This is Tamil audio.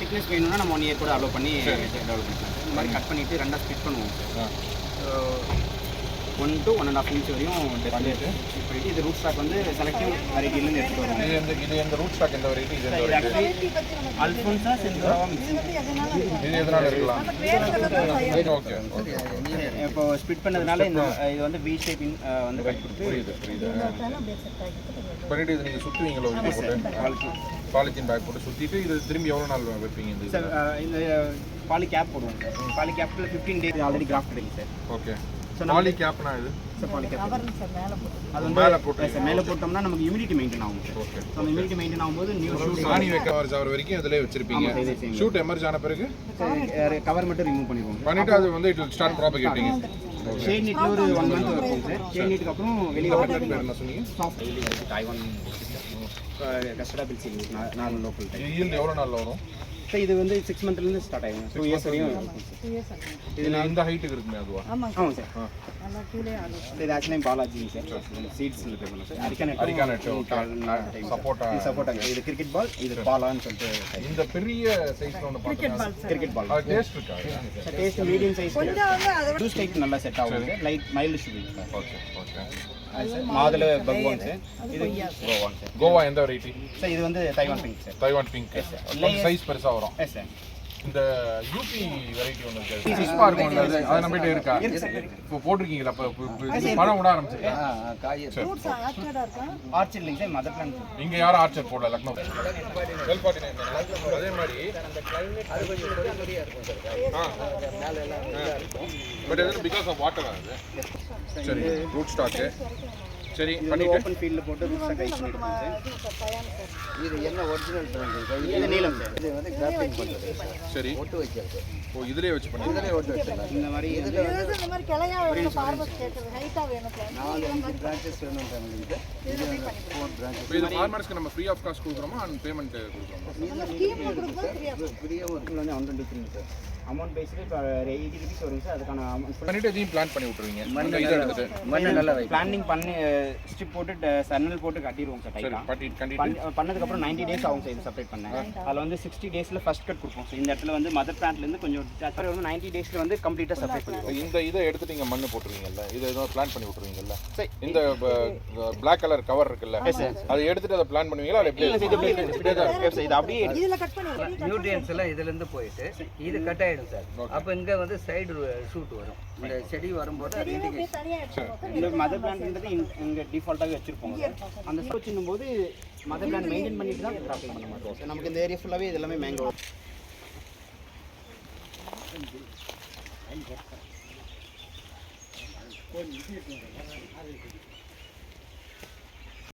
திக்னஸ் வேணும்னா நம்ம 1 இயர் கூட அலோவ் பண்ணி டெவலப் பண்ணிக்கலாம். இந்த மாதிரி கட் பண்ணிவிட்டு ரெண்டாக ஸ்ப்ளிட் பண்ணுவோம் சார். 1 to 1.5 inch வரையும் பண்ணிட்டு இது ரூட் ஸ்டாக் வந்து செலக்டிவ் வெரைட்டிலேருந்து எடுத்துகிட்டு வருவோம். இது இந்த ரூட் ஸ்டாக் எந்த வெரைட்டி? இது எந்த வெரைட்டி? அல்ஃபோன்ஸா சென்ட்ரோவா மிக்ஸ். இது எதனால இருக்கலாம்? Okay okay. இப்போ ஸ்ப்ளிட் பண்ணதுனால இந்த இது வந்து வி ஷேப்பிங் வந்து கட் கொடுத்து புரியுது. பண்ணிட்டு இது நீங்கள் சுற்றுவீங்களோ இது போட்டு பாலித்தீன் பேக் போட்டு சுற்றிட்டு இது திரும்பி எவ்வளோ நாள் வைப்பீங்க? இந்த சார் இந்த பாலி கேப் போடுவோம் சார். பாலி கேப்பில் 15 days ஆல்ரெடி கிராஃப்ட் இருக்கு சார். ஓகே. பாலி கேப்னா இது சார் பாலி கேப் அது வந்து மேலே போட்டு சார் மேலே போட்டோம்னா நமக்கு ஹியூமிடிட்டி மெயின்டைன் ஆகும் சார். ஓகே. ஸோ அந்த ஹியூமிடிட்டி மெயின்டைன் ஆகும்போது நியூ ஷூட் சாணி வைக்க ஆகிற வரைக்கும் இதிலே வச்சிருப்பீங்க. ஷூட் எமர்ஜ் ஆன பிறகு கவர் மட்டும் ரிமூவ் பண்ணிடுவோம். பண்ணிவிட்டு அது வந்து it will start propagating. Shade நீட்டில் ஒரு 1 month இருக்கும் சார். ஷேட் நீட்டுக்கு அப்புறம் வெளியே பேர் என்ன சொன்னீங்க? Soft Taiwan custard apple series normal local type. Yield எவ்வளோ நாளில் வரும் சார்? இது வந்து 6 monthலேருந்து ஸ்டார்ட் ஆகும். 2 years வரையும் இருக்கும் சார். இது இந்த ஹைட்டுக்கு இருக்குமே அதுவா? ஆமாம் சார். இது ஆக்சுவலி பாலாஜி சார். சீட்ஸ் இருக்கு சார். அரிக்கானட் சப்போட்டா. சப்போட்டா இது கிரிக்கெட் பால், இது பாலான்னு சொல்லிட்டு. இந்த பெரிய சைஸ்ல ஒன்று பார்த்தீங்கன்னா கிரிக்கெட் பால் டேஸ்ட் இருக்கா? Taste medium size juice type நல்லா செட் ஆகும் sir. Light mild sugar sir. Okay okay. மாதுளை பகவான் சார். இது கோவான் சார். கோவா எந்த வெரைட்டி சார்? இது வந்து Taiwan pink sir. Taiwan pink. Size பெருசாக வரும். Yes sir. இந்த யூபி வெரைட்டி ஒன்று இருக்கு. சிஸ்பா இருக்கும்ல, அது நம்மகிட்ட இருக்கா? இப்போ போட்டிருக்கீங்களா? இப்போ பழம் விட ஆரம்பிச்சிருக்கா? ஆர்ச்சர் இல்லைங்க சார், மதர் பிளான்ட். இங்கே யாரும் ஆர்ச்சர் போடல, லக்னோ 1249. அதே மாதிரி பட் இது பிகாஸ் ஆஃப் வாட்டர் அது. சரி, ரூட் ஸ்டாக்கு. சரி, பண்ணிட்டு ஓப்பன் ஃபீல்ட்ல போட்டு ரூட் ஸ்டாக் ரைஸ் பண்ணிடுவோம் சார். இது என்ன ஒரிஜினல் பிராண்ட்? இது நீலம் சார். இது வந்து கிராஃபிங் பண்றது. சரி, ஒட்டு வைக்கிறது. ஓ இதுலயே வச்சு பண்ணுங்க. இதுலயே ஒட்டு வைக்கலாம். இந்த மாதிரி இதுல இந்த மாதிரி கிளையா வேணும், ஃபார்மர்ஸ் கேக்குறது ஹைட்டா வேணும் சார். 4-5 பிரான்ச்சஸ் வேணும் ஃபேமிலிக்கு. இது 4 பிரான்ச்சஸ். இப்போ இது ஃபார்மர்ஸ்க்கு நம்ம ஃப்ரீ ஆஃப் காஸ்ட் கொடுக்குறோமா அண்ட் பேமெண்ட் கொடுக்குறோமா? நம்ம ஸ்கீம்ல கொடுத்தா ஃப்ரீயா ஃப்ரீயா ஒரு வந்து 123 சார். அமௌண்ட் பேசிட்டு இப்போ 80 rupees வரும் சார். அதுக்கான அமௌண்ட் பண்ணிட்டு இதையும் பிளான் பண்ணி விட்டுருவீங்க. மண்ணை இதை எடுத்துட்டு மண்ணை நல்லா வை. பிளானிங் பண்ணி ஸ்ட்ரிப் போட்டு சன்னல் போட்டு கட்டிடுவோம் சார். சரி, டைட்டாக கண்டிப்பா பண்ணதுக்கப்புறம் 90 days ஆகும் சார். இது செப்பரேட் பண்ண அதில் வந்து 60 daysல ஃபர்ஸ்ட் கட் கொடுப்போம் சார். இந்த இடத்துல வந்து மதர் பிளான்ட்லேருந்து கொஞ்சம் அப்புறம் வந்து 90 daysல வந்து கம்ப்ளீட்டாக செப்பரேட் பண்ணிடுவோம். இந்த இதை எடுத்துட்டு இங்க மண்ணு போட்டுருவீங்கல்ல, இதை ஏதோ பிளான் பண்ணி விட்டுருவீங்கல்ல. இந்த பிளாக் கலர் கவர் இருக்குல்ல, அதை எடுத்துட்டு அதை பிளான் பண்ணுவீங்களா? அது எப்படி? இது அப்படியே இதுல கட் பண்ணி நியூட்ரியன்ஸ் எல்லாம் இதுல இருந்து போயிட்டு இது கட் ஆயிடும் சார். அப்ப இங்க வந்து சைடு ஷூட் வரும். இந்த செடி வரும்போது அது இண்டிகேஷன். தனியா எடுத்துக்கோங்க. இந்த மதர் பிளான்ட்ன்றது இங்கே டிஃபால்ட்டாகவே வச்சிருப்போம் சார். அந்த வச்சுன்னும் போது மதர் பிளான்ட் மெயின்டைன் பண்ணிட்டு தான் கிராஃபிங் பண்ண மாட்டோம் சார். நமக்கு இந்த ஏரியா ஃபுல்லாகவே இது எல்லாமே மேங்கோ.